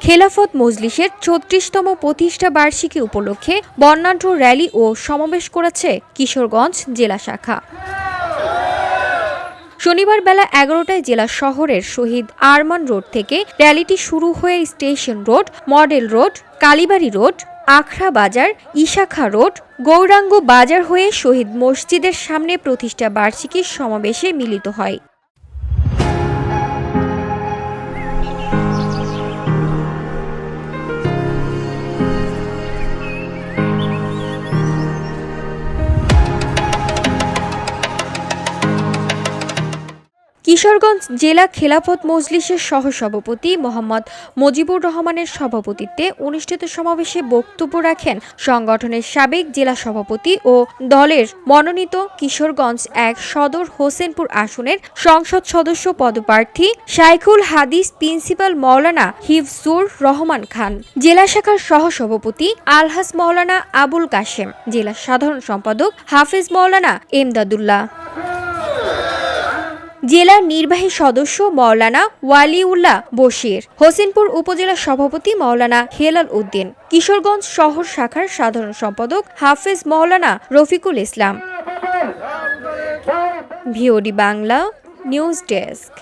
খেলাফত মজলিসের ৩৬তম প্রতিষ্ঠা বার্ষিকী উপলক্ষে বর্ণাঢ্য র্যালি ও সমাবেশ করেছে কিশোরগঞ্জ জেলা শাখা। শনিবার বেলা ১১টায় জেলা শহরের শহীদ আরমান রোড থেকে র্যালিটি শুরু হয়ে স্টেশন রোড, মডেল রোড, কালীবাড়ি রোড, আখড়া বাজার, ইশাখা রোড, গৌরাঙ্গ বাজার হয়ে শহীদ মসজিদের সামনে প্রতিষ্ঠা বার্ষিকীর সমাবেশে মিলিত হয়। কিশোরগঞ্জ জেলা খেলাফত মজলিসের সহসভাপতি মোহাম্মদ মজিবুর রহমানের সভাপতিত্বে অনুষ্ঠিত সমাবেশে বক্তব্য রাখেন সংগঠনের সাবেক জেলা সভাপতি ও দলের মনোনীত কিশোরগঞ্জ ১ সদর হোসেনপুর আসনের সংসদ সদস্য পদপ্রার্থী শাইখুল হাদিস প্রিন্সিপাল মাওলানা হিফজুর রহমান খান, জেলা শাখার সহসভাপতি আলহাজ মাওলানা আবুল কাশেম, জেলা সাধারণ সম্পাদক হাফেজ মাওলানা এমদাদুল্লাহ, জেলা নির্বাহী সদস্য মাওলানা ওয়ালিউল্লাহ বশির, হোসেনপুর উপজেলা সভাপতি মাওলানা হেলাল উদ্দিন, কিশোরগঞ্জ শহর শাখার সাধারণ সম্পাদক হাফেজ মাওলানা Rafiqul Islam. VOD Bangla news desk.